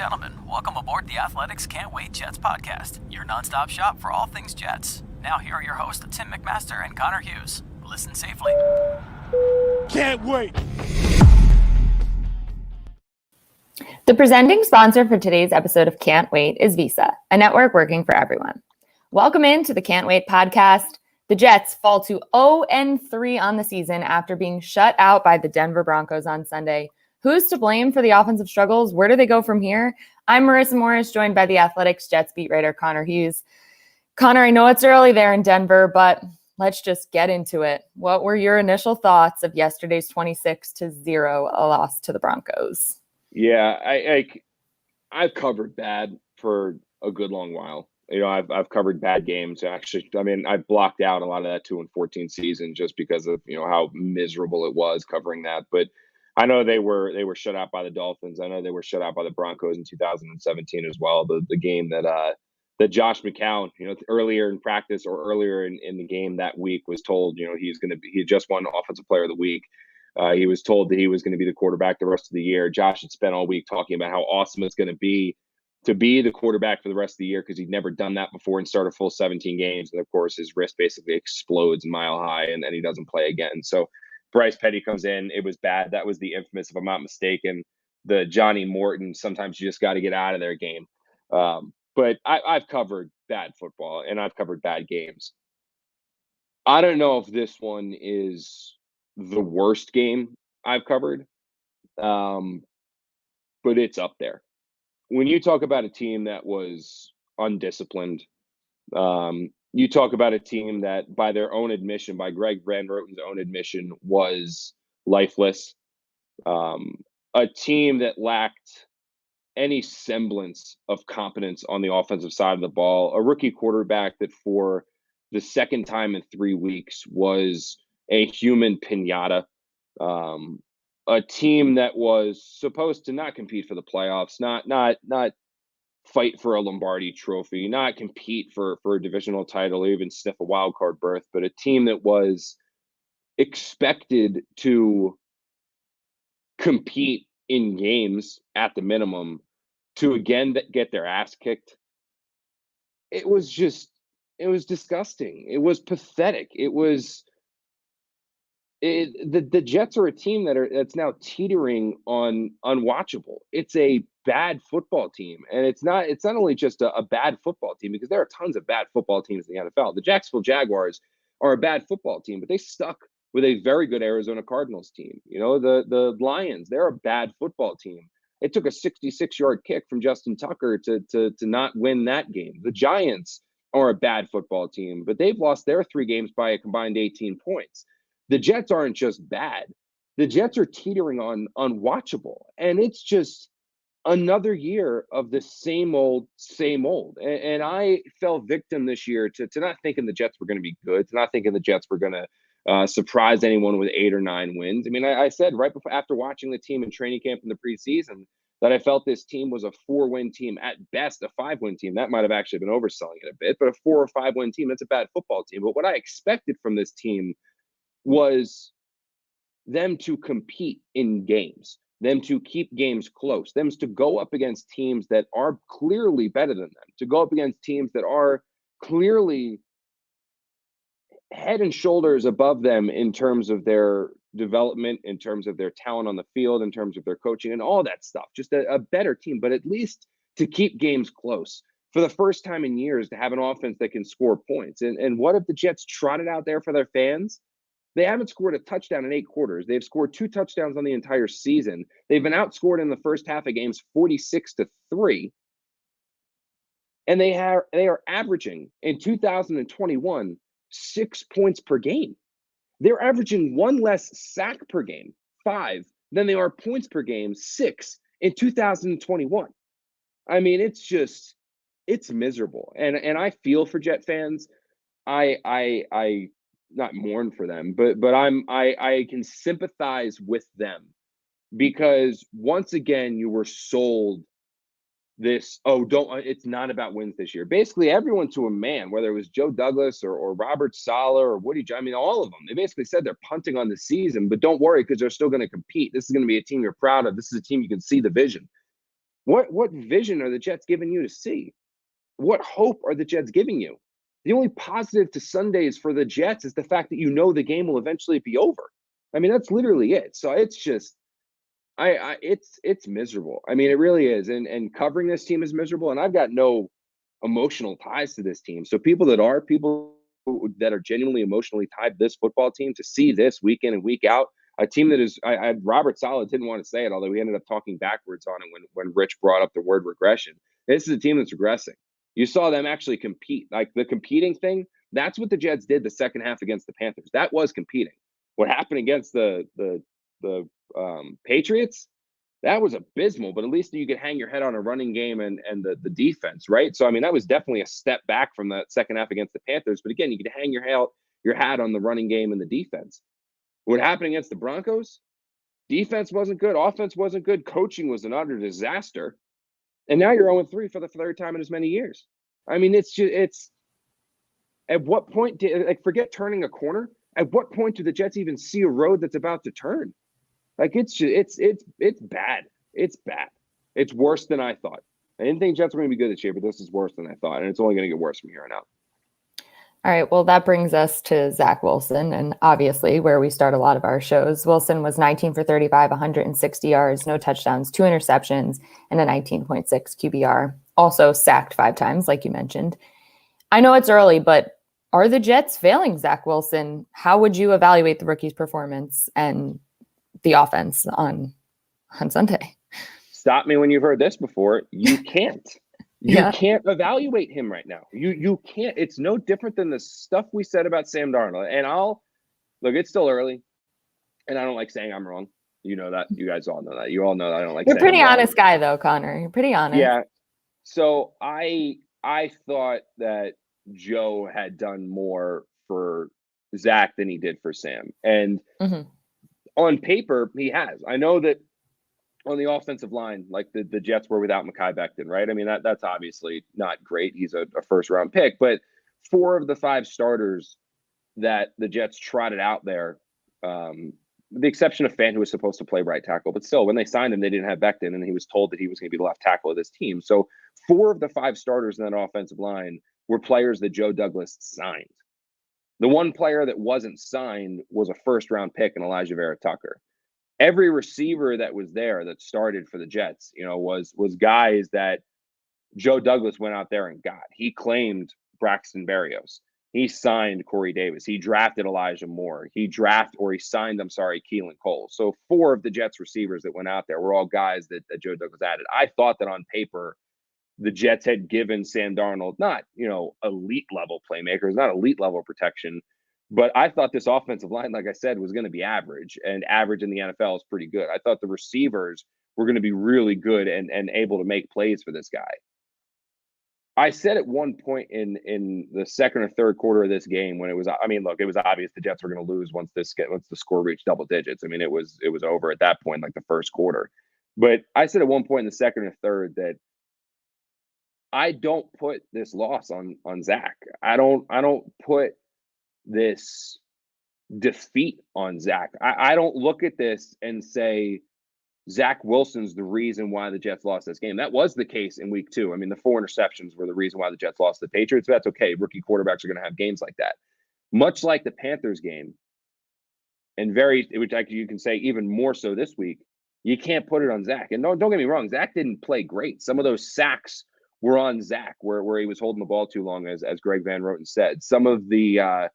gentlemen, welcome aboard the Athletics Can't Wait Jets podcast, your nonstop shop for all things Jets. Now here are your hosts, Tim McMaster and Connor Hughes. Listen safely. Can't wait. The presenting sponsor for today's episode of Can't Wait is Visa, a network working for everyone. Welcome into the Can't Wait podcast. The Jets fall to 0-3 on the season after being shut out by the Denver Broncos on Sunday. Who's to blame for the offensive struggles? Where do they go from here? I'm Marissa Morris, joined by the Athletics Jets beat writer Connor Hughes. Connor, I know it's early there in Denver, but let's just get into it. What were your initial thoughts of yesterday's 26-0 loss to the Broncos? Yeah, I've covered bad for a good long while. You know, I've covered bad games. Actually, I mean, I blocked out a lot of that 2-14 season just because of, you know, how miserable it was covering that. But I know they were shut out by the Dolphins. I know they were shut out by the Broncos in 2017 as well. The game that Josh McCown, you know, earlier in practice or earlier in the game that week was told, you know, he had just won Offensive Player of the Week. He was told that he was going to be the quarterback the rest of the year. Josh had spent all week talking about how awesome it's going to be the quarterback for the rest of the year because he'd never done that before and start a full 17 games. And of course, his wrist basically explodes mile high and he doesn't play again. So Bryce Petty comes in. It was bad. That was the infamous, if I'm not mistaken, the Johnny Morton, sometimes you just got to get out of their game. But I've covered bad football and I've covered bad games. I don't know if this one is the worst game I've covered, but it's up there. When you talk about a team that was undisciplined, you talk about a team that, by their own admission, by Greg Van Roten's own admission, was lifeless. A team that lacked any semblance of competence on the offensive side of the ball. A rookie quarterback that for the second time in 3 weeks was a human pinata. A team that was supposed to not compete for the playoffs, not fight for a Lombardi trophy, not compete for a divisional title or even sniff a wild card berth, but a team that was expected to compete in games at the minimum to again get their ass kicked. It was disgusting. It was pathetic. The Jets are a team that's now teetering on unwatchable. It's a bad football team, and it's not only just a bad football team, because there are tons of bad football teams in the NFL. The Jacksonville Jaguars are a bad football team, but they stuck with a very good Arizona Cardinals team. You know, the Lions, they're a bad football team. It took a 66-yard kick from Justin Tucker to not win that game. The Giants are a bad football team, but they've lost their 3 games by a combined 18 points. The Jets aren't just bad. The Jets are teetering on unwatchable. And it's just another year of the same old, same old. And I fell victim this year to not thinking the Jets were going to be good, to not thinking the Jets were going to surprise anyone with 8 or 9 wins. I mean, I said right before, after watching the team in training camp in the preseason, that I felt this team was a 4-win team, at best a 5-win team. That might have actually been overselling it a bit, but a 4 or 5-win team, that's a bad football team. But what I expected from this team was them to compete in games, them to keep games close, them to go up against teams that are clearly better than them, to go up against teams that are clearly head and shoulders above them in terms of their development, in terms of their talent on the field, in terms of their coaching and all that stuff. Just a better team, but at least to keep games close. For the first time in years, to have an offense that can score points. And what if the Jets trotted out there for their fans? They haven't scored a touchdown in 8 quarters. They've scored 2 touchdowns on the entire season. They've been outscored in the first half of games 46-3. And they are averaging in 2021 6 points per game. They're averaging 1 less sack per game, 5, than they are points per game, 6, in 2021. I mean, it's miserable. And I feel for Jet fans. I not mourn for them, but I can sympathize with them, because once again you were sold this, it's not about wins this year. Basically everyone, to a man, whether it was Joe Douglas or Robert Saleh or Woody, I mean, all of them, they basically said they're punting on the season, but don't worry, because they're still going to compete. This is going to be a team you're proud of. This is a team you can see the vision. What vision are the Jets giving you to see? What hope are the Jets giving you? The only positive to Sundays for the Jets is the fact that you know the game will eventually be over. I mean, that's literally it. So it's just it's miserable. I mean, it really is. And covering this team is miserable. And I've got no emotional ties to this team. So people that are genuinely emotionally tied to this football team, to see this week in and week out, a team that is, Robert Saleh didn't want to say it, although we ended up talking backwards on it when Rich brought up the word regression. This is a team that's regressing. You saw them actually compete. Like the competing thing, that's what the Jets did the second half against the Panthers. That was competing. What happened against the Patriots, that was abysmal, but at least you could hang your head on a running game and the defense, right? So, I mean, that was definitely a step back from that second half against the Panthers. But again, you could hang your hat on the running game and the defense. What happened against the Broncos? Defense wasn't good. Offense wasn't good. Coaching was an utter disaster. And now you're 0-3 for the third time in as many years. I mean, it's at what point forget turning a corner. At what point do the Jets even see a road that's about to turn? Like it's bad. It's bad. It's worse than I thought. I didn't think Jets were going to be good this year, but this is worse than I thought, and it's only going to get worse from here on out. All right, well, that brings us to Zach Wilson, and obviously where we start a lot of our shows. Wilson was 19 for 35, 160 yards, no touchdowns, 2 interceptions, and a 19.6 QBR. Also sacked 5 times, like you mentioned. I know it's early, but are the Jets failing Zach Wilson? How would you evaluate the rookie's performance and the offense on Sunday? Stop me when you've heard this before. You can't. You can't evaluate him right now. You can't. It's no different than the stuff we said about Sam Darnold. And look, it's still early, and I don't like saying I'm wrong. You know that. You guys all know that. You all know that I don't like. You're a pretty honest guy, though, Connor. You're pretty honest. Yeah. So I thought that Joe had done more for Zach than he did for Sam, and on paper he has. I know that. On the offensive line, like the Jets were without Mekhi Becton, right? I mean, that's obviously not great. He's a first-round pick. But 4 of the 5 starters that the Jets trotted out there, with the exception of Fant, who was supposed to play right tackle, but still, when they signed him, they didn't have Becton, and he was told that he was going to be the left tackle of this team. So 4 of the 5 starters in that offensive line were players that Joe Douglas signed. The one player that wasn't signed was a first-round pick in Elijah Vera Tucker. Every receiver that was there that started for the Jets, was guys that Joe Douglas went out there and got. He claimed Braxton Berrios. He signed Corey Davis. He drafted Elijah Moore. He signed, Keelan Cole. So 4 of the Jets receivers that went out there were all guys that Joe Douglas added. I thought that on paper, the Jets had given Sam Darnold not, elite level playmakers, not elite level protection. But I thought this offensive line, like I said, was going to be average, and average in the NFL is pretty good. I thought the receivers were going to be really good and able to make plays for this guy. I said at one point in the second or third quarter of this game when it was obvious the Jets were going to lose once the score reached double digits. I mean, it was over at that point, like the first quarter. But I said at one point in the second or third that I don't put this loss on Zach. I don't put this defeat on Zach. I don't look at this and say Zach Wilson's the reason why the Jets lost this game. That was the case in week 2. I mean, the 4 interceptions were the reason why the Jets lost to the Patriots. But that's okay. Rookie quarterbacks are going to have games like that. Much like the Panthers game, and you can say even more so this week, you can't put it on Zach. And don't get me wrong, Zach didn't play great. Some of those sacks were on Zach, where he was holding the ball too long, as Greg Van Roten said. Some of the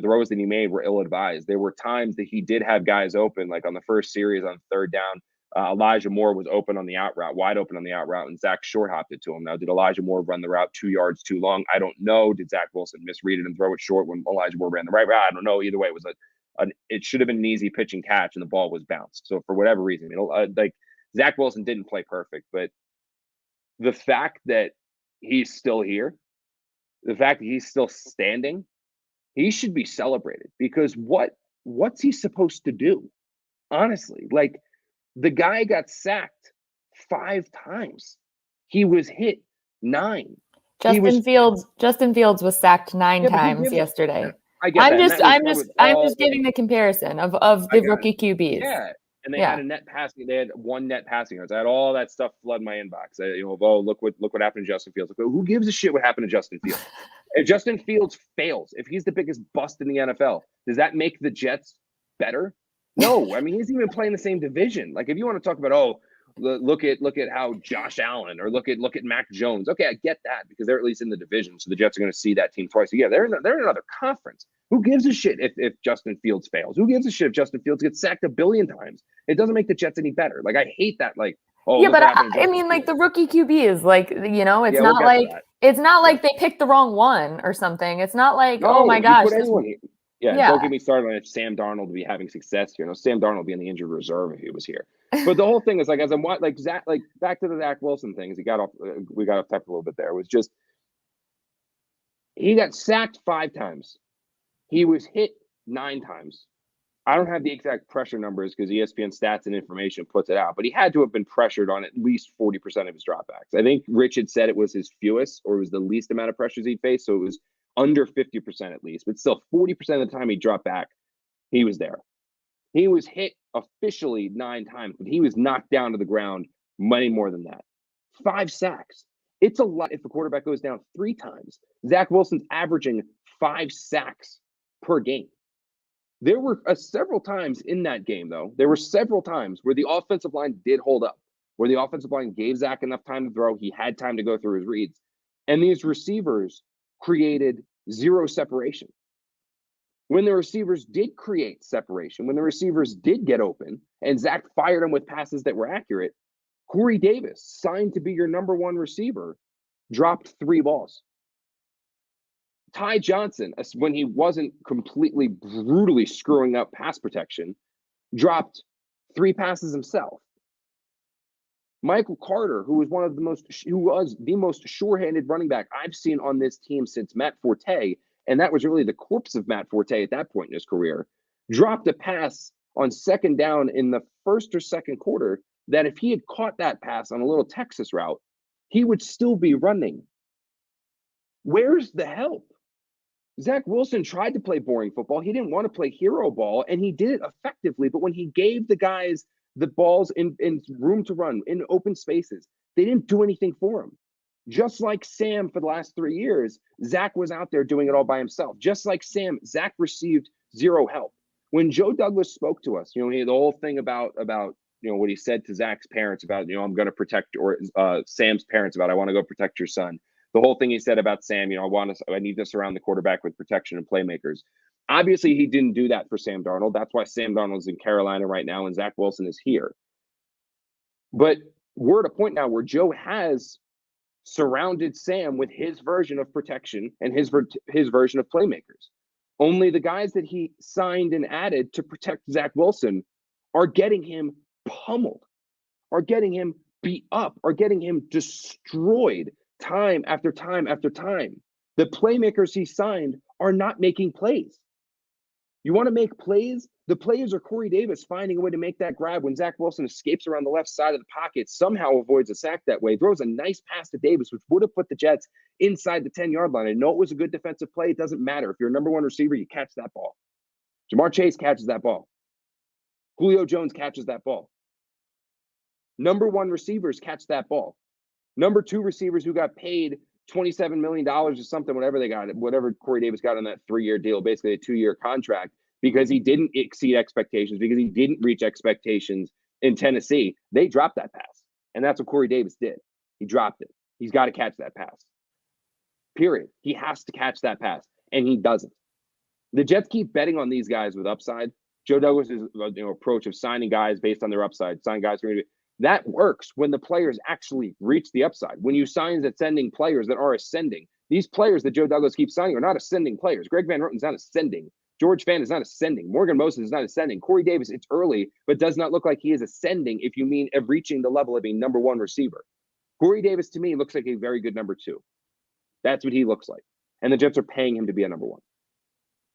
throws that he made were ill-advised. There were times that he did have guys open, like on the first series on third down. Elijah Moore was open on the out route, wide open on the out route, and Zach short-hopped it to him. Now, did Elijah Moore run the route 2 yards too long? I don't know. Did Zach Wilson misread it and throw it short when Elijah Moore ran the right route? I don't know. Either way, it was it should have been an easy pitch and catch, and the ball was bounced. So for whatever reason, Zach Wilson didn't play perfect, but the fact that he's still here, the fact that he's still standing, he should be celebrated, because what's he supposed to do? Honestly, the guy got sacked 5 times. He was hit 9. Justin Fields was sacked 9 times yesterday. I get I'm just giving the comparison of the rookie QBs. Yeah. And they had a net passing. They had one net passing yards. I had all that stuff flood my inbox. Look what happened to Justin Fields. Who gives a shit what happened to Justin Fields? If Justin Fields fails, if he's the biggest bust in the NFL, does that make the Jets better? No. I mean, he's even playing the same division. Like, if you want to talk about, look at how Josh Allen, or look at Mac Jones. Okay, I get that, because they're at least in the division, so the Jets are going to see that team twice a year. They're in another conference. Who gives a shit if Justin Fields fails? Who gives a shit if Justin Fields gets sacked a billion times? It doesn't make the Jets any better. Like, I hate that. Like, yeah, but I mean, like, the rookie QB is like, it's not like they picked the wrong one or something. It's not like, oh my gosh. Don't get me started on if Sam Darnold would be having success here. Sam Darnold would be in the injured reserve if he was here. But the whole thing is, like, as I'm like Zach, like, back to the Zach Wilson things. We got off topic a little bit there. It was just, he got sacked 5 times. He was hit 9 times. I don't have the exact pressure numbers because ESPN Stats and Information puts it out, but he had to have been pressured on at least 40% of his dropbacks. I think Rich had said it was his fewest, or it was the least amount of pressures he'd faced, so it was under 50% at least. But still, 40% of the time he dropped back, he was there. He was hit officially 9 times, but he was knocked down to the ground many more than that. 5 sacks. It's a lot if a quarterback goes down 3 times. Zach Wilson's averaging 5 sacks per game. There were several times in that game, though. There were several times where the offensive line did hold up, where the offensive line gave Zach enough time to throw. He had time to go through his reads. And these receivers created 0 separation. When the receivers did create separation, when the receivers did get open, and Zach fired them with passes that were accurate, Corey Davis, signed to be your number 1 receiver, dropped 3 balls. Ty Johnson, when he wasn't completely brutally screwing up pass protection, dropped 3 passes himself. Michael Carter, who was the most sure-handed running back I've seen on this team since Matt Forte, and that was really the corpse of Matt Forte at that point in his career, dropped a pass on 2nd down in the 1st or 2nd quarter that if he had caught that pass on a little Texas route, he would still be running. Where's the help? Zach Wilson tried to play boring football. He didn't want to play hero ball, and he did it effectively. But when he gave the guys the balls in room to run, in open spaces, they didn't do anything for him. Just like Sam for the last 3 years, Zach was out there doing it all by himself. Just like Sam, Zach received 0 help. When Joe Douglas spoke to us, the whole thing about what he said to Zach's parents about, I'm going to protect, or Sam's parents about, I want to go protect your son. The whole thing he said about Sam, I need to surround the quarterback with protection and playmakers. Obviously, he didn't do that for Sam Darnold. That's why Sam Darnold's in Carolina right now and Zach Wilson is here. But we're at a point now where Joe has surrounded Sam with his version of protection and his version of playmakers. Only the guys that he signed and added to protect Zach Wilson are getting him pummeled, are getting him beat up, are getting him destroyed time after time after time. The playmakers he signed are not making plays. You want to make plays? The plays are Corey Davis finding a way to make that grab when Zach Wilson escapes around the left side of the pocket, somehow avoids a sack that way, throws a nice pass to Davis, which would have put the Jets inside the 10-yard line. I know it was a good defensive play. It doesn't matter. If you're a number 1 receiver, you catch that ball. Jamar Chase catches that ball. Julio Jones catches that ball. Number 1 receivers catch that ball. Number 2 receivers who got paid $27 million or something, whatever Corey Davis got on that 3-year deal, basically a 2-year contract, because he didn't exceed expectations, because he didn't reach expectations in Tennessee, they dropped that pass. And that's what Corey Davis did. He dropped it. He's got to catch that pass. Period. He has to catch that pass, and he doesn't. The Jets keep betting on these guys with upside. Joe Douglas's approach of signing guys based on their upside, signing guys that works when the players actually reach the upside. When you sign ascending players that are ascending, these players that Joe Douglas keeps signing are not ascending players. Greg Van Roten's not ascending. George Fant is not ascending. Morgan Moses is not ascending. Corey Davis, it's early, but does not look like he is ascending if you mean of reaching the level of a number 1 receiver. Corey Davis, to me, looks like a very good number 2. That's what he looks like. And the Jets are paying him to be a number 1.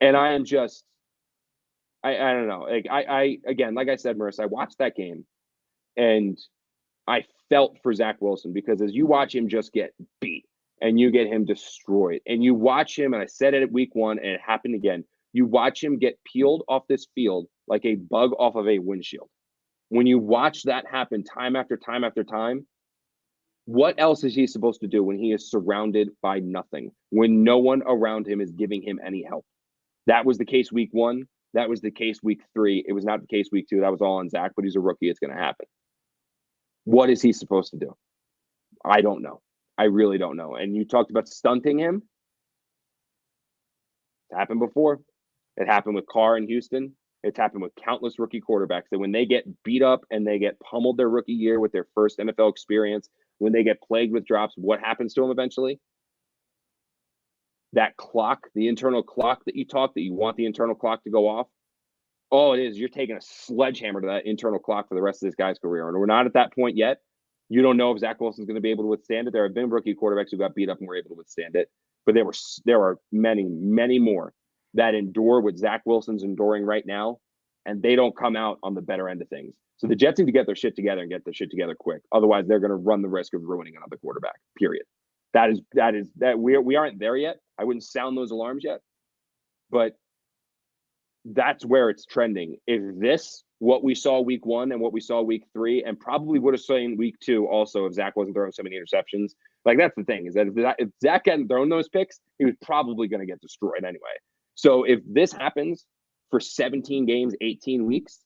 And I am just, I don't know. Again, like I said, Marissa, I watched that game and I felt for Zach Wilson, because as you watch him just get beat and you get him destroyed and you watch him, and I said it at week 1 and it happened again, you watch him get peeled off this field like a bug off of a windshield. When you watch that happen time after time after time, what else is he supposed to do when he is surrounded by nothing, when no one around him is giving him any help? That was the case week 1. That was the case week 3. It was not the case week 2. That was all on Zach, but he's a rookie. It's going to happen. What is he supposed to do? I don't know. I really don't know. And you talked about stunting him. It's happened before. It happened with Carr in Houston. It's happened with countless rookie quarterbacks that when they get beat up and they get pummeled their rookie year with their first NFL experience, when they get plagued with drops, what happens to them eventually? That clock, the internal clock that you want the internal clock to go off. All it is, you're taking a sledgehammer to that internal clock for the rest of this guy's career. And we're not at that point yet. You don't know if Zach Wilson's going to be able to withstand it. There have been rookie quarterbacks who got beat up and were able to withstand it. But there are many, many more that endure what Zach Wilson's enduring right now, and they don't come out on the better end of things. So the Jets need to get their shit together and get their shit together quick. Otherwise, they're going to run the risk of ruining another quarterback, period. That we aren't there yet. I wouldn't sound those alarms yet, but that's where it's trending. If this, what we saw week 1 and what we saw week 3, and probably would have seen week 2 also if Zach wasn't throwing so many interceptions. Like, that's the thing, is that if Zach hadn't thrown those picks, he was probably going to get destroyed anyway. So if this happens for 17 games, 18 weeks,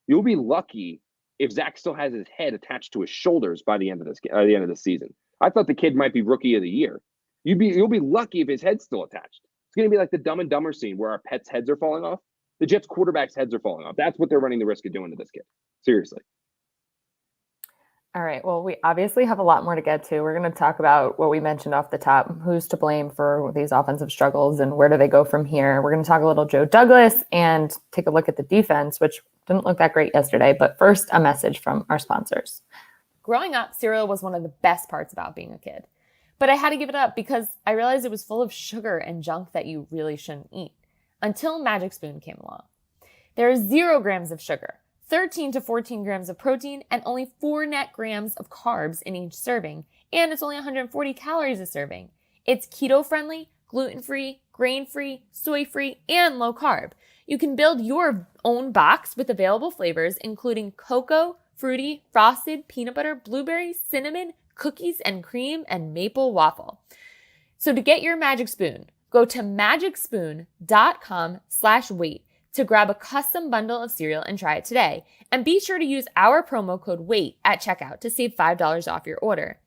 you'll be lucky if Zach still has his head attached to his shoulders by the end of the season. I thought the kid might be rookie of the year. You'll be lucky if his head's still attached. It's going to be like the Dumb and Dumber scene where our pets' heads are falling off. The Jets quarterbacks' heads are falling off. That's what they're running the risk of doing to this kid. Seriously. All right. Well, we obviously have a lot more to get to. We're going to talk about what we mentioned off the top, who's to blame for these offensive struggles and where do they go from here. We're going to talk a little Joe Douglas and take a look at the defense, which didn't look that great yesterday. But first, a message from our sponsors. Growing up, cereal was one of the best parts about being a kid. But I had to give it up because I realized it was full of sugar and junk that you really shouldn't eat. Until Magic Spoon came along. There are 0 grams of sugar, 13 to 14 grams of protein, and only 4 net grams of carbs in each serving. And it's only 140 calories a serving. It's keto-friendly, gluten-free, grain-free, soy-free, and low-carb. You can build your own box with available flavors, including cocoa, fruity, frosted, peanut butter, blueberry, cinnamon, cookies and cream, and maple waffle. So to get your Magic Spoon, go to magicspoon.com/wait to grab a custom bundle of cereal and try it today. And be sure to use our promo code WAIT at checkout to save $5 off your order.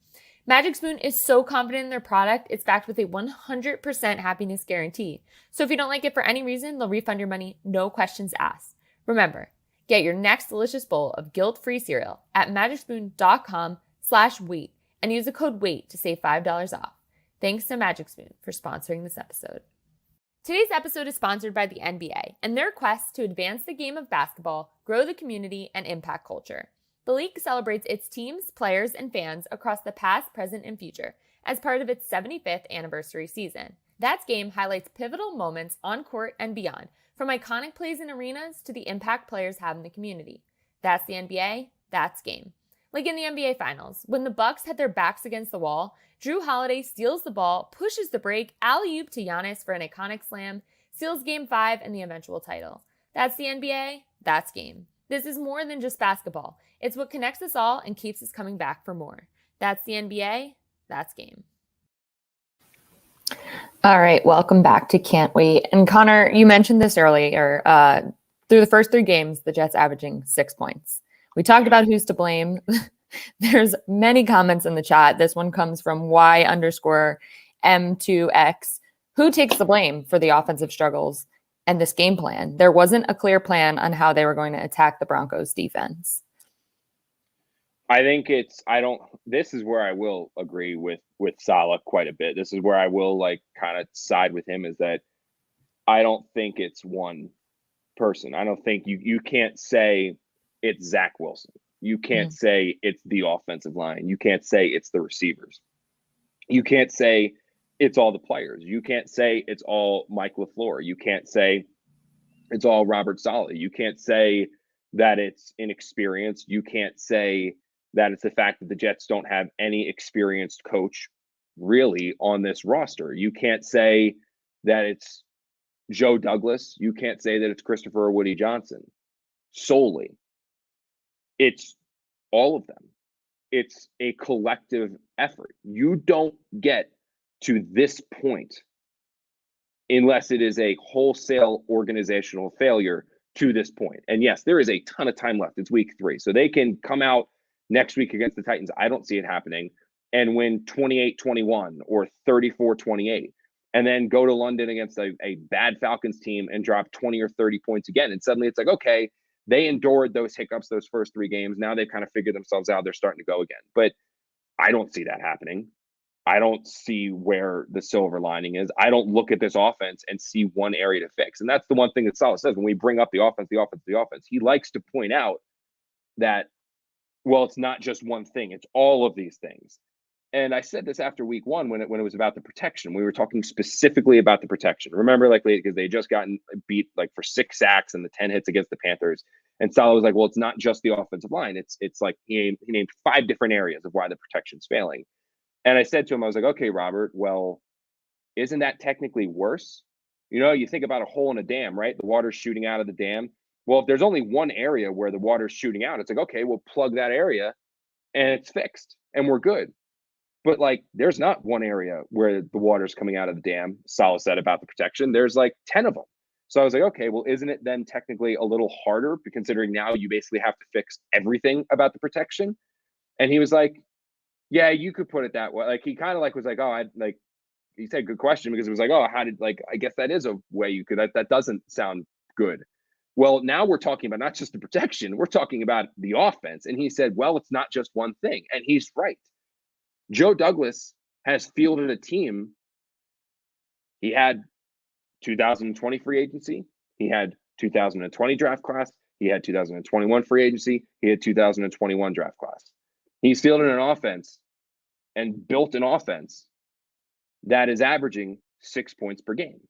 Magic Spoon is so confident in their product, it's backed with a 100% happiness guarantee. So if you don't like it for any reason, they'll refund your money, no questions asked. Remember, get your next delicious bowl of guilt-free cereal at magicspoon.com/wait and use the code WAIT to save $5 off. Thanks to Magic Spoon for sponsoring this episode. Today's episode is sponsored by the NBA and their quest to advance the game of basketball, grow the community, and impact culture. The league celebrates its teams, players, and fans across the past, present, and future as part of its 75th anniversary season. That game highlights pivotal moments on court and beyond, from iconic plays in arenas to the impact players have in the community. That's the NBA, that's game. Like in the NBA Finals, when the Bucks had their backs against the wall, Drew Holiday steals the ball, pushes the break, alley-oop to Giannis for an iconic slam, seals Game 5 and the eventual title. That's the NBA, that's game. This is more than just basketball. It's what connects us all and keeps us coming back for more. That's the NBA, that's game. All right, welcome back to Can't Wait. And Connor, you mentioned this earlier. Through the first 3 games, the Jets averaging 6 points. We talked about who's to blame. There's many comments in the chat. This one comes from Y_M2X. Who takes the blame for the offensive struggles and this game plan? There wasn't a clear plan on how they were going to attack the Broncos defense. I think this is where I will agree with Saleh quite a bit. This is where I will kind of side with him, is that I don't think it's one person. I don't think you can't say it's Zach Wilson. You can't say it's the offensive line. You can't say it's the receivers. You can't say it's all the players. You can't say it's all Mike LaFleur. You can't say it's all Robert Saleh. You can't say that it's inexperience. You can't say that it's the fact that the Jets don't have any experienced coach really on this roster. You can't say that it's Joe Douglas. You can't say that it's Christopher or Woody Johnson solely. It's all of them. It's a collective effort. You don't get to this point unless it is a wholesale organizational failure to this point. And yes, there is a ton of time left. It's week 3. So they can come out next week against the Titans. I don't see it happening. And win 28-21 or 34-28. And then go to London against a bad Falcons team and drop 20 or 30 points again. And suddenly it's like, okay, they endured those hiccups those first 3 games. Now they've kind of figured themselves out. They're starting to go again. But I don't see that happening. I don't see where the silver lining is. I don't look at this offense and see one area to fix. And that's the one thing that Saleh says when we bring up the offense. He likes to point out that, well, it's not just one thing. It's all of these things. And I said this after week 1 when it was about the protection. We were talking specifically about the protection. Remember, like, because they just gotten beat like for 6 sacks and the 10 hits against the Panthers. And Saleh was like, well, it's not just the offensive line. It's like he named 5 different areas of why the protection's failing. And I said to him, I was like, okay, Robert, well, isn't that technically worse? You know, you think about a hole in a dam, right? The water's shooting out of the dam. Well, if there's only one area where the water's shooting out, it's like, okay, we'll plug that area and it's fixed and we're good. But like, there's not one area where the water's coming out of the dam, Saleh said about the protection. There's like 10 of them. So I was like, okay, well, isn't it then technically a little harder considering now you basically have to fix everything about the protection? And he was like, yeah, you could put it that way. Like, he kind of like was like, oh, he said good question because it was like, oh, how did, like, I guess that is a way you could, that doesn't sound good. Well, now we're talking about not just the protection, we're talking about the offense. And he said, well, it's not just one thing. And he's right. Joe Douglas has fielded a team. He had 2020 free agency. He had 2020 draft class. He had 2021 free agency. He had 2021 draft class. He's fielded an offense and built an offense that is averaging 6 points per game.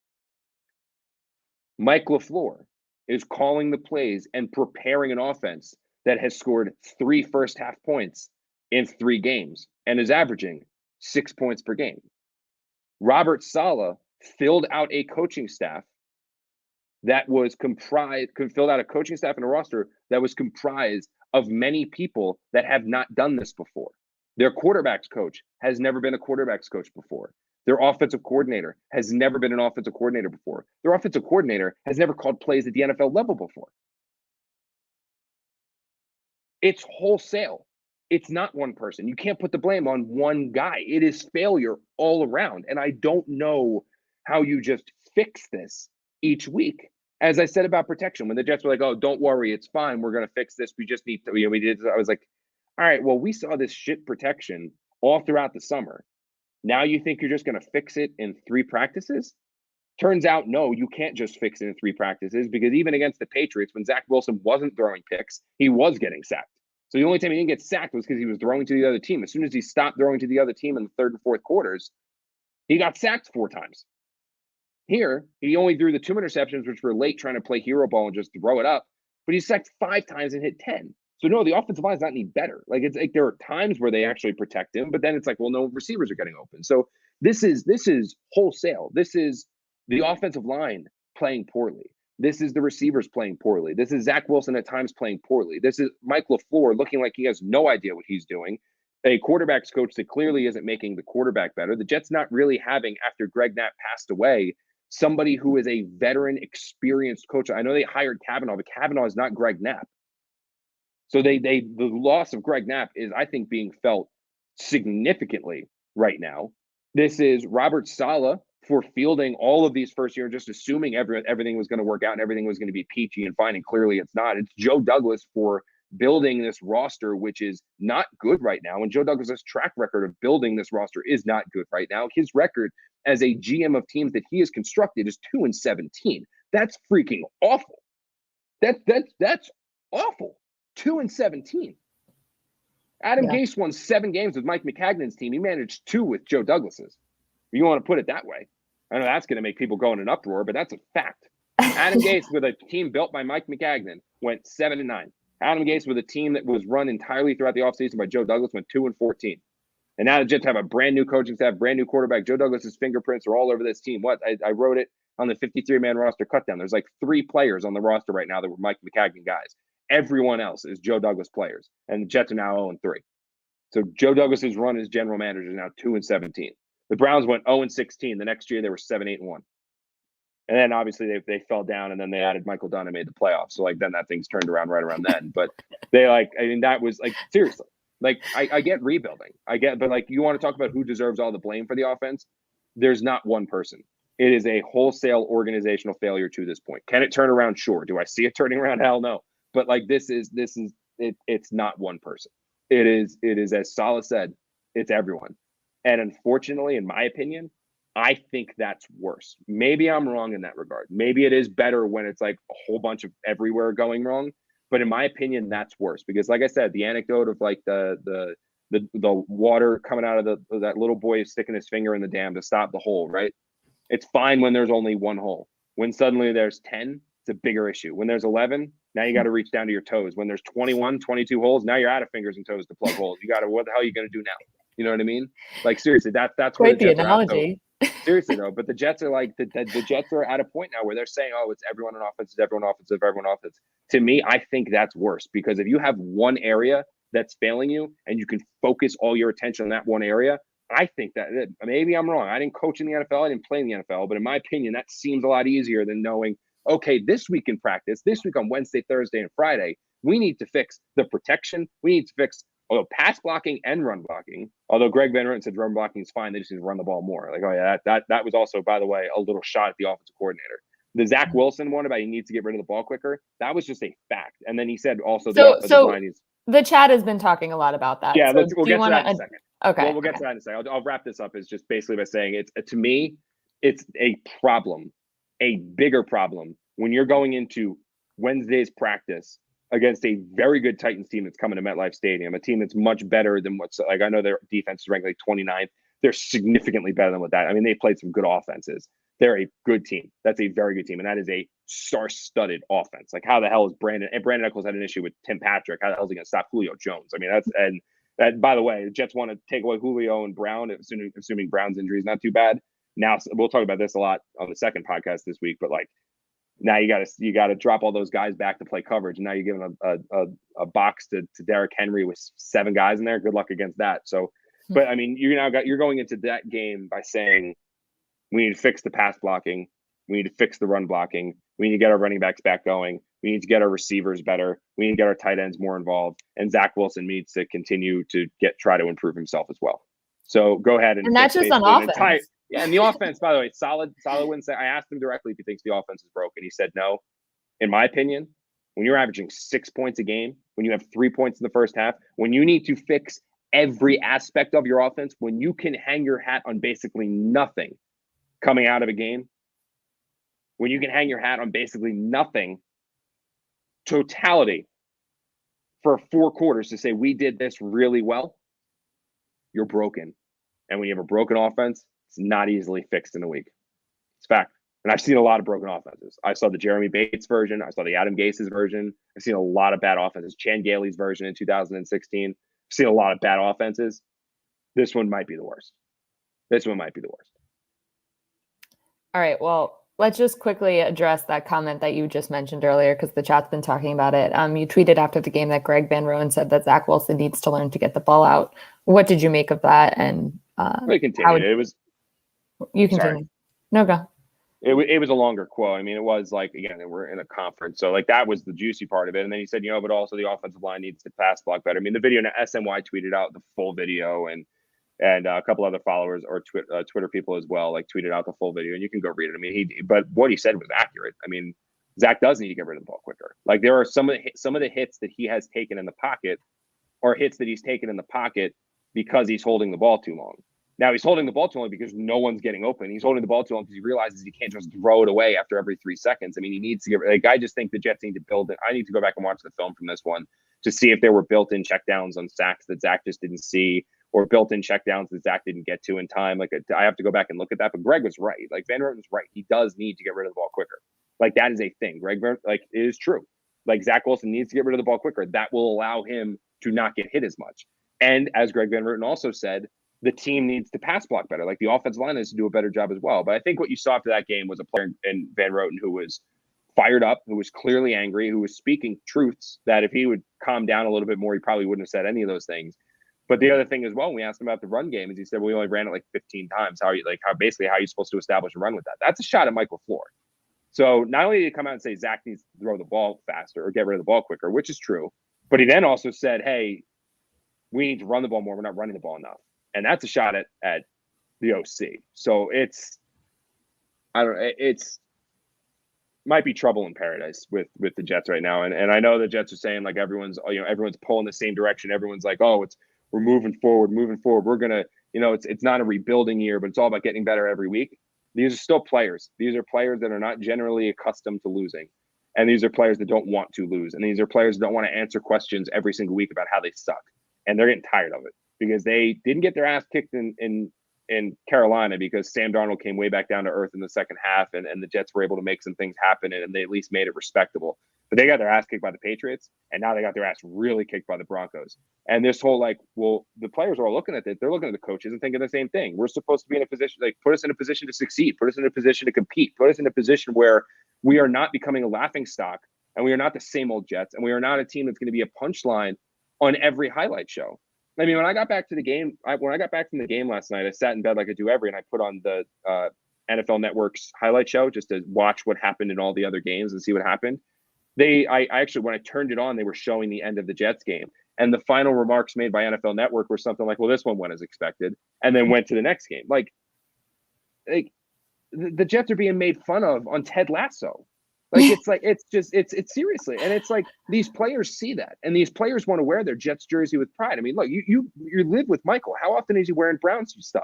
Mike LaFleur is calling the plays and preparing an offense that has scored 3 first-half points in 3 games and is averaging 6 points per game. Robert Saleh filled out a coaching staff that was filled out a coaching staff and a roster that was comprised of many people that have not done this before. Their quarterbacks coach has never been a quarterbacks coach before. Their offensive coordinator has never been an offensive coordinator before. Their offensive coordinator has never called plays at the NFL level before. It's wholesale. It's not one person. You can't put the blame on one guy. It is failure all around. And I don't know how you just fix this each week. As I said about protection, when the Jets were like, oh, don't worry, it's fine. We're going to fix this. We just need to, we did. I was like, all right, well, we saw this shit protection all throughout the summer. Now you think you're just going to fix it in 3 practices? Turns out, no, you can't just fix it in 3 practices because even against the Patriots, when Zach Wilson wasn't throwing picks, he was getting sacked. So the only time he didn't get sacked was because he was throwing to the other team. As soon as he stopped throwing to the other team in the 3rd and 4th quarters, he got sacked 4 times. Here, he only threw the 2 interceptions, which were late trying to play hero ball and just throw it up. But he sacked 5 times and hit 10. So no, the offensive line is not any better. Like, it's like there are times where they actually protect him, but then it's like, well, no receivers are getting open. So this is wholesale. This is the offensive line playing poorly. This is the receivers playing poorly. This is Zach Wilson at times playing poorly. This is Mike LaFleur looking like he has no idea what he's doing. A quarterback's coach that clearly isn't making the quarterback better. The Jets not really having, after Greg Knapp passed away, somebody who is a veteran, experienced coach. I know they hired Kavanaugh, but Kavanaugh is not Greg Knapp. So the loss of Greg Knapp is, I think, being felt significantly right now. This is Robert Saleh for fielding all of these first year, just assuming everything was going to work out and everything was going to be peachy and fine, and clearly it's not. It's Joe Douglas for building this roster, which is not good right now. And Joe Douglas's track record of building this roster is not good right now. His record as a GM of teams that he has constructed is 2-17. That's freaking awful. That's awful. 2-17. Adam Gase won 7 games with Mike McCagnon's team. He managed 2 with Joe Douglas's. You want to put it that way. I know that's going to make people go in an uproar, but that's a fact. Adam Gase with a team built by Mike McCagnon went 7-9. Adam Gase with a team that was run entirely throughout the offseason by Joe Douglas went 2-14. And now the Jets have a brand new coaching staff, brand new quarterback. Joe Douglas's fingerprints are all over this team. I wrote it on the 53-man roster cutdown. There's like 3 players on the roster right now that were Mike McCagnon guys. Everyone else is Joe Douglas players, and the Jets are now 0-3. So Joe Douglas's run as general manager is now 2-17. The Browns went 0-16. The next year they were 7-8-1. And then obviously they fell down, and then they added Michael Dunn and made the playoffs. So like then that thing's turned around right around then. But they that was like seriously. Like I get rebuilding. But like you want to talk about who deserves all the blame for the offense? There's not one person. It is a wholesale organizational failure to this point. Can it turn around? Sure. Do I see it turning around? Hell no. But like this is it. It's not one person. It is as Saleh said, it's everyone. And unfortunately, in my opinion, I think that's worse. Maybe I'm wrong in that regard. Maybe it is better when it's like a whole bunch of everywhere going wrong. But in my opinion, that's worse because, like I said, the anecdote of like the water coming out of that little boy sticking his finger in the dam to stop the hole, right? It's fine when there's only one hole. When suddenly there's 10, it's a bigger issue. When there's 11, now you got to reach down to your toes. When there's 21, 22 holes, now you're out of fingers and toes to plug holes. You got to, what the hell are you going to do now? You know what I mean? Like seriously, that's quite the analogy. Seriously though, but the Jets are like the Jets are at a point now where they're saying, "Oh, it's everyone on offense, it's everyone offensive, everyone offense." To me, I think that's worse because if you have one area that's failing you and you can focus all your attention on that one area, I think that maybe I'm wrong. I didn't coach in the NFL, I didn't play in the NFL, but in my opinion, that seems a lot easier than knowing, okay, this week in practice, this week on Wednesday, Thursday, and Friday, we need to fix the protection. We need to fix pass blocking and run blocking. Although Greg Van Roten said run blocking is fine, they just need to run the ball more. Like, oh yeah, that was also, by the way, a little shot at the offensive coordinator. The Zach Wilson one about he needs to get rid of the ball quicker, that was just a fact. And then he said also the offensive line is. The chat has been talking a lot about that. Yeah, we'll get to that in a second. Okay. Well, we'll get to that in a second. I'll wrap this up. Is just basically by saying it's to me, it's a problem, a bigger problem when you're going into Wednesday's practice against a very good Titans team that's coming to MetLife Stadium, a team that's much better than what's like. I know their defense is ranked like 29th. They're significantly better than what that. I mean, they played some good offenses. They're a good team. That's a very good team, and that is a star-studded offense. Like, how the hell is Brandon Echols had an issue with Tim Patrick? How the hell is he going to stop Julio Jones? I mean, that. By the way, the Jets want to take away Julio and Brown, assuming Brown's injury is not too bad. Now we'll talk about this a lot on the second podcast this week, but like. Now you got to drop all those guys back to play coverage, and now you're giving a box to Derrick Henry with 7 guys in there. Good luck against that. So, but I mean, you're going into that game by saying we need to fix the pass blocking, we need to fix the run blocking, we need to get our running backs back going, we need to get our receivers better, we need to get our tight ends more involved, and Zach Wilson needs to continue to try to improve himself as well. So go ahead and that's just on offense. Yeah, and the offense, by the way, solid wins. I asked him directly if he thinks the offense is broken. He said no. In my opinion, when you're averaging 6 points a game, when you have 3 points in the first half, when you need to fix every aspect of your offense, when you can hang your hat on basically nothing coming out of a game, when you can hang your hat on basically nothing, totality for 4 quarters to say we did this really well, you're broken. And when you have a broken offense, it's not easily fixed in a week. It's fact. And I've seen a lot of broken offenses. I saw the Jeremy Bates version. I saw the Adam Gase's version. I've seen a lot of bad offenses. Chan Gailey's version in 2016. I've seen a lot of bad offenses. This one might be the worst. All right. Well, let's just quickly address that comment that you just mentioned earlier because the chat's been talking about it. You tweeted after the game that Greg Van Roten said that Zach Wilson needs to learn to get the ball out. What did you make of that? And you continue. Sorry. No, go. It was a longer quote. I mean, it was like, again, we're in a conference. So like that was the juicy part of it. And then he said, but also the offensive line needs to pass block better. I mean, the video, SNY tweeted out the full video and a couple other followers or Twitter people as well, like tweeted out the full video and you can go read it. I mean, but what he said was accurate. I mean, Zach does need to get rid of the ball quicker. Like there are some of the hits that he has taken in the pocket or hits that he's taken in the pocket because he's holding the ball too long. Now he's holding the ball too long because no one's getting open. He's holding the ball too long because he realizes he can't just throw it away after every 3 seconds. I mean, he needs to get like I just think the Jets need to build it. I need to go back and watch the film from this one to see if there were built-in checkdowns on sacks that Zach just didn't see, or built-in checkdowns that Zach didn't get to in time. Like I have to go back and look at that. But Greg was right. Like Van Roten was right. He does need to get rid of the ball quicker. Like that is a thing. Greg, like it is true. Like Zach Wilson needs to get rid of the ball quicker. That will allow him to not get hit as much. And as Greg Van Roten also said, the team needs to pass block better. Like the offensive line needs to do a better job as well. But I think what you saw after that game was a player in Van Roten who was fired up, who was clearly angry, who was speaking truths that if he would calm down a little bit more, he probably wouldn't have said any of those things. But the other thing as well, when we asked him about the run game, is he said, well, we only ran it like 15 times. How are you supposed to establish a run with that? That's a shot at Michael Floor. So not only did he come out and say Zach needs to throw the ball faster or get rid of the ball quicker, which is true, but he then also said, hey, we need to run the ball more. We're not running the ball enough. And that's a shot at the OC. So it's might be trouble in paradise with the Jets right now. And I know the Jets are saying like everyone's pulling the same direction. Everyone's like, oh, we're moving forward. We're gonna, it's not a rebuilding year, but it's all about getting better every week. These are still players. These are players that are not generally accustomed to losing. And these are players that don't want to lose. And these are players that don't want to answer questions every single week about how they suck. And they're getting tired of it because they didn't get their ass kicked in Carolina because Sam Darnold came way back down to earth in the second half and the Jets were able to make some things happen and they at least made it respectable. But they got their ass kicked by the Patriots and now they got their ass really kicked by the Broncos. And this whole the players are all looking at it. They're looking at the coaches and thinking the same thing. We're supposed to be in a position, put us in a position to succeed, put us in a position to compete, put us in a position where we are not becoming a laughing stock and we are not the same old Jets and we are not a team that's going to be a punchline on every highlight show. I mean, when I got back from the game last night, I sat in bed like I do and I put on the NFL Network's highlight show just to watch what happened in all the other games and see what happened. I actually, when I turned it on, they were showing the end of the Jets game. And the final remarks made by NFL Network were something like, well, this one went as expected, and then went to the next game. The Jets are being made fun of on Ted Lasso. It's seriously. And it's like these players see that and these players want to wear their Jets jersey with pride. I mean, look, you live with Michael. How often is he wearing Browns stuff?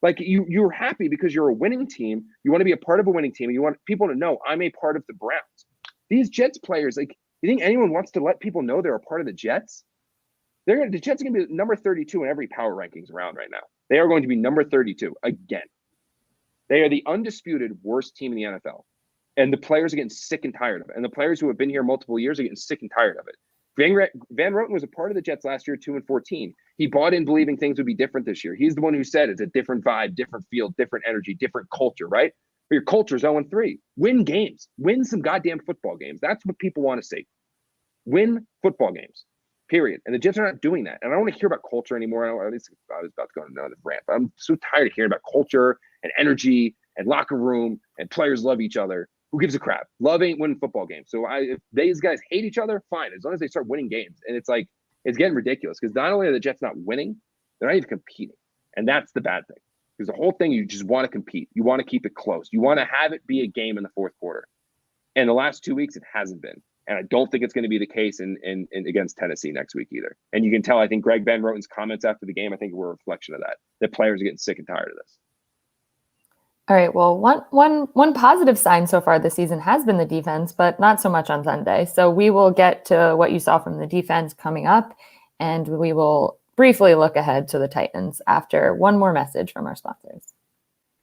Like you're happy because you're a winning team. You want to be a part of a winning team and you want people to know I'm a part of the Browns. These Jets players, you think anyone wants to let people know they're a part of the Jets? The Jets are going to be number 32 in every power rankings around right now. They are going to be number 32 again. They are the undisputed worst team in the NFL. And the players are getting sick and tired of it. And the players who have been here multiple years are getting sick and tired of it. Van Roten was a part of the Jets last year, 2-14. He bought in believing things would be different this year. He's the one who said it's a different vibe, different field, different energy, different culture, right? But your culture is 0-3. Win games. Win some goddamn football games. That's what people want to see. Win football games, period. And the Jets are not doing that. And I don't want to hear about culture anymore. I was about to go on another rant, but I'm so tired of hearing about culture and energy and locker room and players love each other. Who gives a crap? Love ain't winning football games. So if these guys hate each other, fine. As long as they start winning games. And it's getting ridiculous because not only are the Jets not winning, they're not even competing. And that's the bad thing. Because the whole thing, you just want to compete. You want to keep it close. You want to have it be a game in the fourth quarter. And the last 2 weeks, it hasn't been. And I don't think it's going to be the case in against Tennessee next week either. And you can tell, I think Greg Van Roten's comments after the game, I think were a reflection of that. That players are getting sick and tired of this. All right. Well, one positive sign so far this season has been the defense, but not so much on Sunday. So we will get to what you saw from the defense coming up, and we will briefly look ahead to the Titans after one more message from our sponsors.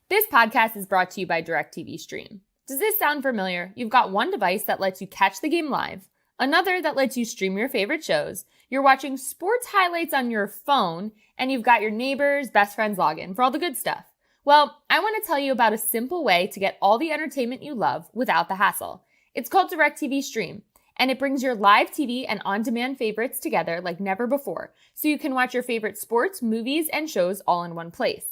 This podcast is brought to you by DIRECTV Stream. Does this sound familiar? You've got one device that lets you catch the game live, another that lets you stream your favorite shows, you're watching sports highlights on your phone, and you've got your neighbor's best friend's login for all the good stuff. Well, I want to tell you about a simple way to get all the entertainment you love without the hassle. It's called DIRECTV Stream, and it brings your live TV and on-demand favorites together like never before, so you can watch your favorite sports, movies, and shows all in one place.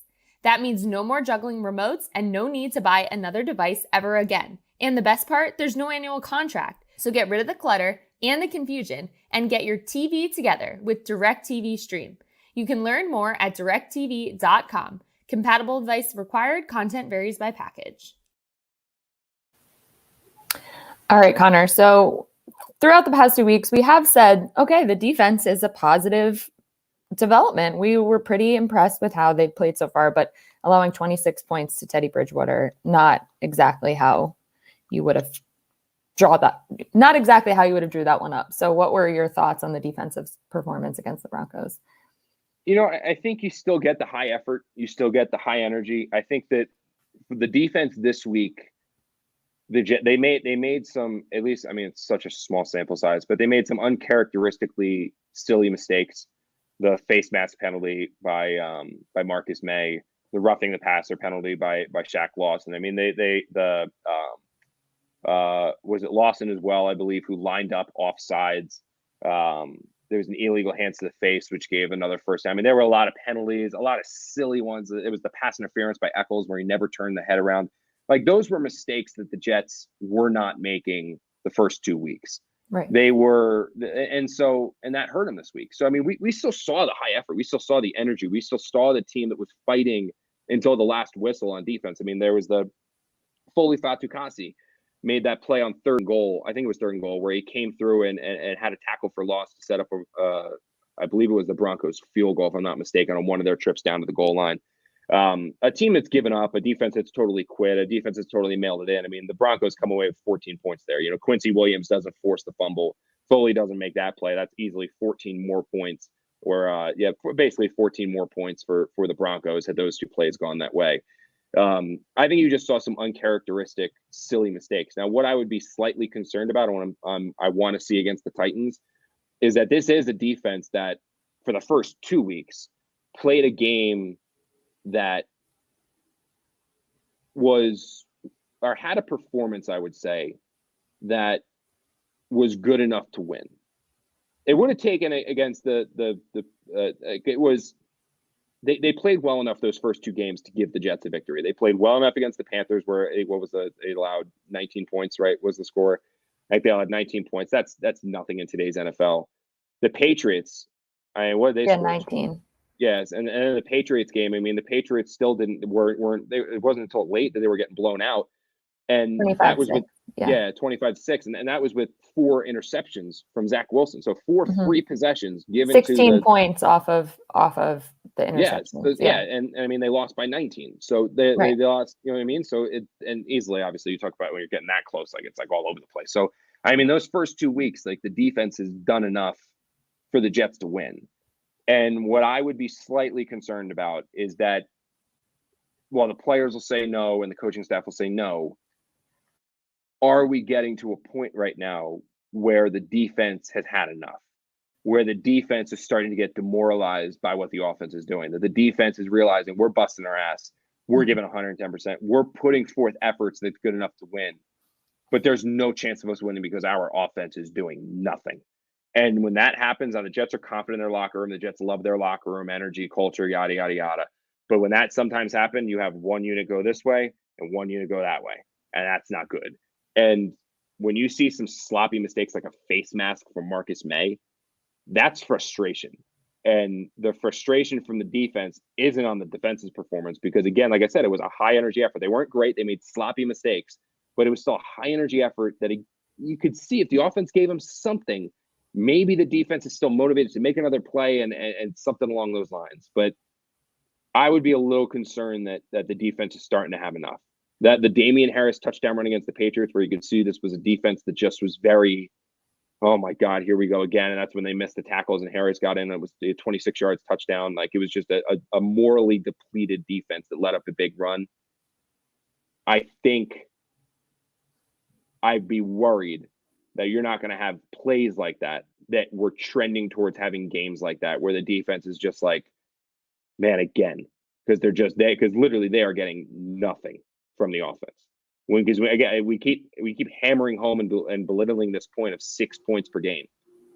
That means no more juggling remotes and no need to buy another device ever again. And the best part, there's no annual contract. So get rid of the clutter and the confusion and get your TV together with DIRECTV Stream. You can learn more at directv.com. Compatible device required. Content varies by package. All right, Connor. So throughout the past 2 weeks, we have said, okay, the defense is a positive development. We were pretty impressed with how they've played so far, but allowing 26 points to Teddy Bridgewater, not exactly how you would have drew that one up. So what were your thoughts on the defensive performance against the Broncos? I think you still get the high effort. You still get the high energy. I think that the defense this week, they made some, at least, I mean, it's such a small sample size, but they made some uncharacteristically silly mistakes. The face mask penalty by Marcus May, the roughing the passer penalty by Shaq Lawson. I mean, was it Lawson as well, I believe, who lined up offsides. There was an illegal hands to the face, which gave another first down. I mean, there were a lot of penalties, a lot of silly ones. It was the pass interference by Eccles where he never turned the head around. Like, those were mistakes that the Jets were not making the first 2 weeks. Right. They were, and that hurt them this week. So, I mean, we still saw the high effort. We still saw the energy. We still saw the team that was fighting until the last whistle on defense. I mean, there was the Foley Fatukasi made that play on third and goal. I think it was third and goal where he came through and had a tackle for loss to set up I believe it was the Broncos field goal, if I'm not mistaken, on one of their trips down to the goal line. A team that's given up, a defense that's totally quit, a defense that's totally mailed it in. I mean, the Broncos come away with 14 points there. You know, Quincy Williams doesn't force the fumble. Foley doesn't make that play. That's easily 14 more points, or basically 14 more points for the Broncos had those two plays gone that way. I think you just saw some uncharacteristic, silly mistakes. Now, what I would be slightly concerned about, and I want to see against the Titans, is that this is a defense that, for the first 2 weeks, played a game that was, or had a performance, I would say, that was good enough to win. It would have taken against it was. They played well enough those first two games to give the Jets a victory. They played well enough against the Panthers where they allowed 19 points, right? Was the score. I think they allowed 19 points. That's nothing in today's NFL. The Patriots, what did they score? 19. Yes, and the Patriots game, I mean, the Patriots still weren't it wasn't until late that they were getting blown out. And that was with 25-6, and that was with 4 interceptions from Zach Wilson. So 4 free possessions given 16 points off of the interceptions. And I mean, they lost by 19. So they lost, you know what I mean? So and easily, obviously, you talk about when you're getting that close, like it's like all over the place. So I mean, those first 2 weeks, like the defense has done enough for the Jets to win. And what I would be slightly concerned about is that while the players will say no and the coaching staff will say no, are we getting to a point right now where the defense has had enough, where the defense is starting to get demoralized by what the offense is doing, that the defense is realizing we're busting our ass, we're giving 110%, we're putting forth efforts that's good enough to win, but there's no chance of us winning because our offense is doing nothing. And when that happens, the Jets are confident in their locker room, the Jets love their locker room, energy, culture, yada, yada, yada. But when that sometimes happens, you have one unit go this way and one unit go that way, and that's not good. And when you see some sloppy mistakes like a face mask from Marcus May, that's frustration. And the frustration from the defense isn't on the defense's performance because, again, like I said, it was a high energy effort. They weren't great. They made sloppy mistakes, but it was still a high energy effort that you could see if the offense gave them something, maybe the defense is still motivated to make another play and something along those lines. But I would be a little concerned that the defense is starting to have enough. That the Damian Harris touchdown run against the Patriots, where you could see this was a defense that just was very, oh my God, here we go again. And that's when they missed the tackles and Harris got in. It was a 26 yards touchdown. Like, it was just a morally depleted defense that led up a big run. I think I'd be worried that you're not going to have plays like that we're trending towards having games like that, where the defense is just like, man, again, because because literally they are getting nothing from the offense. Because we keep hammering home and belittling this point of 6 points per game.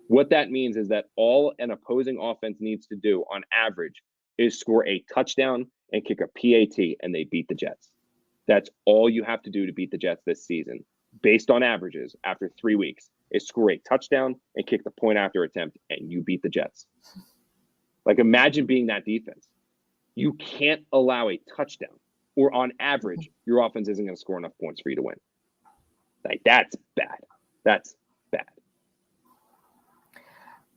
What that means is that all an opposing offense needs to do on average is score a touchdown and kick a PAT, and they beat the Jets. That's all you have to do to beat the Jets this season, based on averages after 3 weeks, is score a touchdown and kick the point after attempt, and you beat the Jets. Like, imagine being that defense. You can't allow a touchdown, or on average, your offense isn't going to score enough points for you to win. Like, that's bad. That's bad.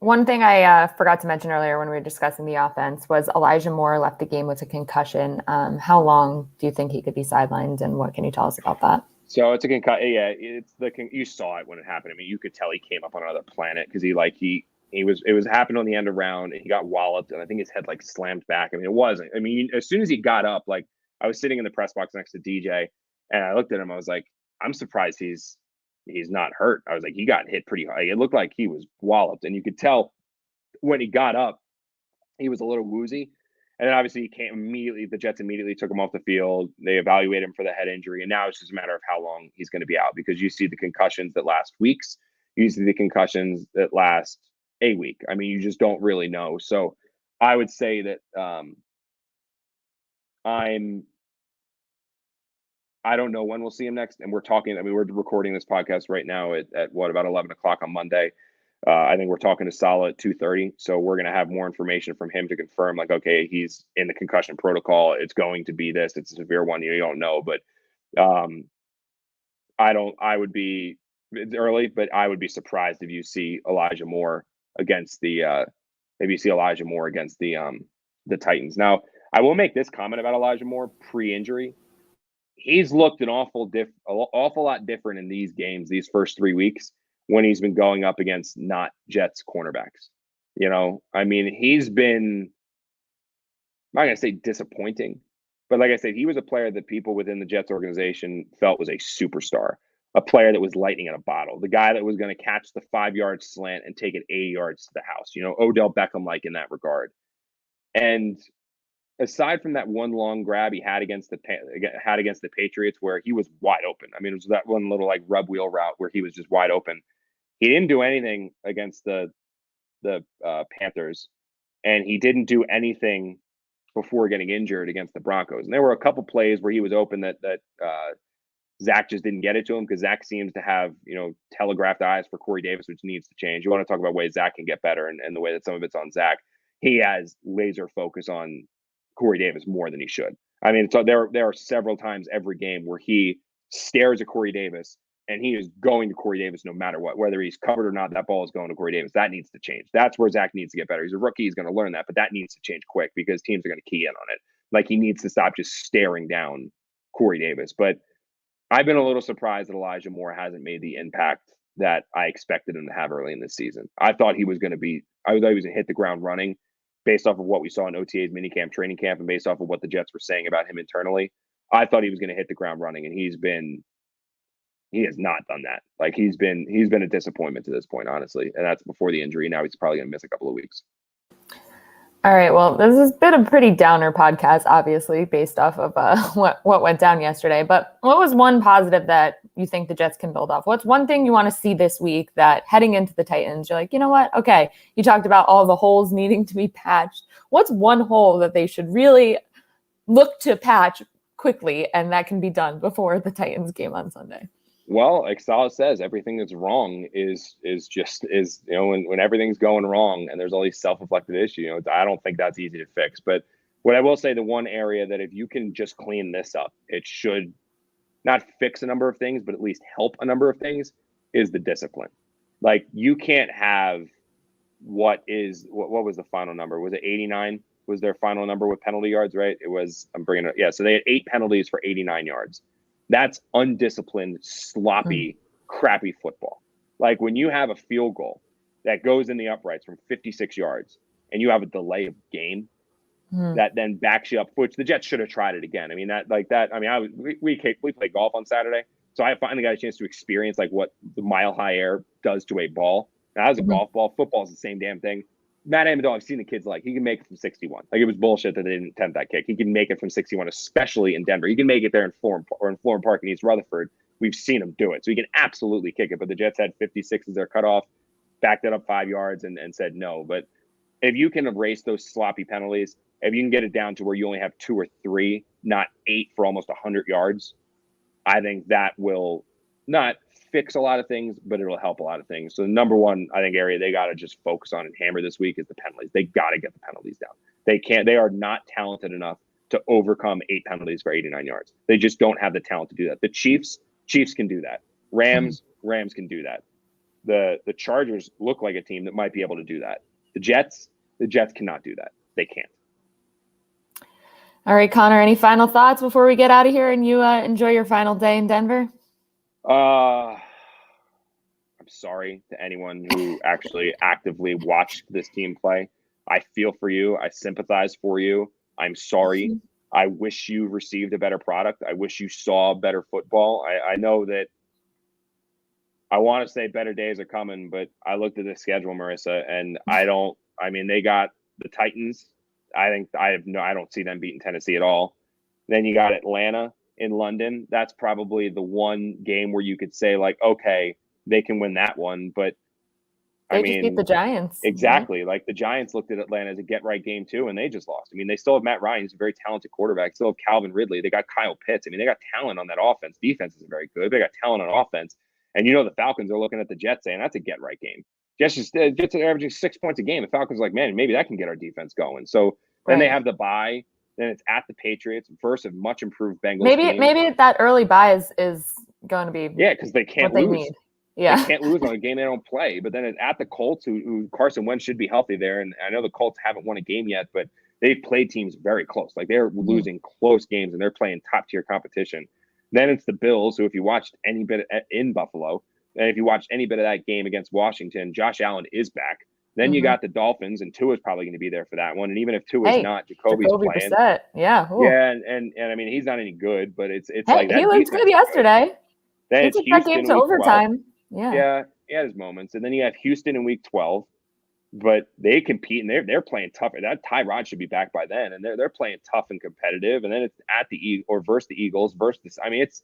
One thing I forgot to mention earlier when we were discussing the offense was Elijah Moore left the game with a concussion. How long do you think he could be sidelined, and what can you tell us about that? So it's a concussion. Yeah, you saw it when it happened. I mean, you could tell he came up on another planet because it was happened on the end of round, and he got walloped, and I think his head like slammed back. I mean, it wasn't. I mean, as soon as he got up, like, I was sitting in the press box next to DJ, and I looked at him. I was like, I'm surprised he's not hurt. I was like, he got hit pretty hard. It looked like he was walloped, and you could tell when he got up, he was a little woozy. And then obviously the Jets immediately took him off the field. They evaluated him for the head injury. And now it's just a matter of how long he's going to be out, because you see the concussions that last weeks. You see the concussions that last a week. I mean, you just don't really know. So I would say that I don't know when we'll see him next. And we're recording this podcast right now at about 11 o'clock on Monday. I think we're talking to Saleh at 2:30. So we're going to have more information from him to confirm, like, okay, he's in the concussion protocol. It's going to be this. It's a severe one. You don't know. But it's early, but I would be surprised if you see Elijah Moore against the Titans. Now, I will make this comment about Elijah Moore pre-injury. He's looked an awful lot different in these games, these first 3 weeks, when he's been going up against not Jets cornerbacks. I mean, he's been, I'm not going to say disappointing, but like I said, he was a player that people within the Jets organization felt was a superstar, a player that was lightning in a bottle, the guy that was going to catch the 5-yard slant and take it 80 yards to the house, Odell Beckham-like in that regard. And aside from that one long grab he had against the Patriots, where he was wide open. I mean, it was that one little like rub wheel route where he was just wide open. He didn't do anything against the Panthers, and he didn't do anything before getting injured against the Broncos. And there were a couple plays where he was open that Zach just didn't get it to him, because Zach seems to have, telegraphed eyes for Corey Davis, which needs to change. You want to talk about ways Zach can get better, and the way that some of it's on Zach. He has laser focus on Corey Davis more than he should. I mean, so there are several times every game where he stares at Corey Davis, and he is going to Corey Davis no matter what, whether he's covered or not. That ball is going to Corey Davis. That needs to change. That's where Zach needs to get better. He's a rookie. He's going to learn that, but that needs to change quick, because teams are going to key in on it. Like, he needs to stop just staring down Corey Davis. But I've been a little surprised that Elijah Moore hasn't made the impact that I expected him to have early in this season. I thought he was going to hit the ground running, based off of what we saw in OTAs, minicamp, training camp, and based off of what the Jets were saying about him internally. I thought he was going to hit the ground running, and he has not done that. Like, he's been a disappointment to this point, honestly. And that's before the injury. Now he's probably going to miss a couple of weeks. All right. Well, this has been a pretty downer podcast, obviously, based off of what went down yesterday. But what was one positive that you think the Jets can build off? What's one thing you want to see this week that heading into the Titans, you're like, you know what? Okay, you talked about all the holes needing to be patched. What's one hole that they should really look to patch quickly, and that can be done before the Titans game on Sunday? Well, like Saleh says, everything that's wrong is when everything's going wrong and there's all these self-inflicted issues, I don't think that's easy to fix. But what I will say, the one area that if you can just clean this up, it should not fix a number of things, but at least help a number of things, is the discipline. Like, you can't have what was the final number? Was it 89? Was their final number with penalty yards, right? It was, so they had 8 penalties for 89 yards. That's undisciplined, sloppy, crappy football. Like, when you have a field goal that goes in the uprights from 56 yards and you have a delay of game that then backs you up, which the Jets should have tried it again. I mean, we played golf on Saturday, so I finally got a chance to experience like what the mile high air does to a ball. Now, that was a golf ball. Football is the same damn thing. Matt Amendola, I've seen the kids, like, he can make it from 61. Like, it was bullshit that they didn't attempt that kick. He can make it from 61, especially in Denver. He can make it there in Florham Park in East Rutherford. We've seen him do it. So he can absolutely kick it. But the Jets had 56 as their cutoff, backed it up 5 yards and said no. But if you can erase those sloppy penalties, if you can get it down to where you only have 2 or 3, not 8 for almost 100 yards, I think that will not fix a lot of things, but it'll help a lot of things. So the number one, I think, area they got to just focus on and hammer this week is the penalties. They got to get the penalties down. They are not talented enough to overcome 8 penalties for 89 yards. They just don't have the talent to do that. The Chiefs can do that. Rams can do that. The Chargers look like a team that might be able to do that. The Jets cannot do that. They can't. All right, Connor, any final thoughts before we get out of here and you enjoy your final day in Denver? I'm sorry to anyone who actually actively watched this team play. I feel for you. I sympathize for you. I'm sorry. I wish you received a better product. I wish you saw better football. I know that I want to say better days are coming, but I looked at the schedule, Marissa, and they got the Titans I don't see them beating Tennessee at all. Then you got Atlanta in London. That's probably the one game where you could say, like, okay, they can win that one. But They just beat the Giants. Exactly. Right? Like the Giants looked at Atlanta as a get-right game too, and they just lost. I mean, they still have Matt Ryan. He's a very talented quarterback. Still have Calvin Ridley. They got Kyle Pitts. I mean, they got talent on that offense. Defense isn't very good. They got talent on offense. And the Falcons are looking at the Jets saying that's a get-right game. Jets are averaging 6 points a game. The Falcons are like, man, maybe that can get our defense going. So then they have the bye. Then it's at the Patriots versus a much improved Bengals team. Maybe that early bye is going to be because they can't lose. They need. Yeah. They can't lose on a game they don't play. But then it's at the Colts, who Carson Wentz should be healthy there. And I know the Colts haven't won a game yet, but they've played teams very close. Like they're losing close games, and they're playing top-tier competition. Then it's the Bills, who if you watched any bit in Buffalo, and if you watched any bit of that game against Washington, Josh Allen is back. Then you got the Dolphins, and Tua's probably going to be there for that one. And even if Tua's not, Jacoby playing. Brissett. Yeah. Ooh. Yeah, and I mean, he's not any good, but it's like that. He looked good yesterday. Then he took that game to overtime. 12. Yeah, he had his moments. And then you have Houston in week 12, but they compete, and they're playing tough. That Tyrod should be back by then, and they're playing tough and competitive. And then it's at versus the Eagles versus. I mean, it's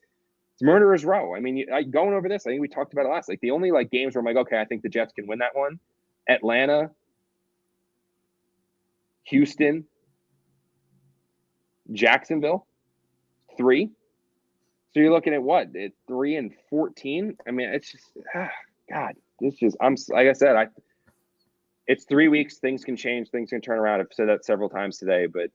murderer's row. I mean, going over this, I think we talked about it last. Like the only games where I'm like, okay, I think the Jets can win that one. Atlanta, Houston, Jacksonville, 3. So you're looking at what? 3 and 14. I mean, it's just God. This just like I said, it's 3 weeks. Things can change. Things can turn around. I've said that several times today, but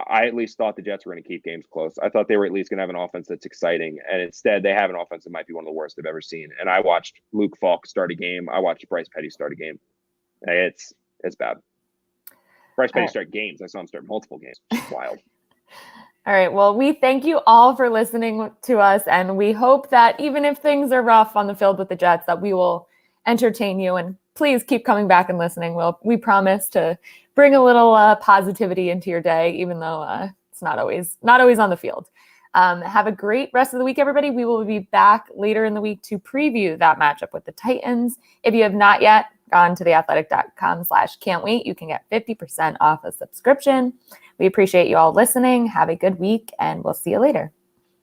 I at least thought the Jets were going to keep games close. I thought they were at least going to have an offense that's exciting, and instead they have an offense that might be one of the worst I've ever seen. And I watched Luke Falk start a game. I watched Bryce Petty start a game. It's bad. Bryce Petty start games. I saw him start multiple games. It's wild. All right. Well, we thank you all for listening to us, and we hope that even if things are rough on the field with the Jets, that we will entertain you. And please keep coming back and listening. We promise to bring a little positivity into your day, even though it's not always on the field. Have a great rest of the week, everybody. We will be back later in the week to preview that matchup with the Titans. If you have not yet gone to theathletic.com/can'twait, you can get 50% off a subscription. We appreciate you all listening. Have a good week, and we'll see you later.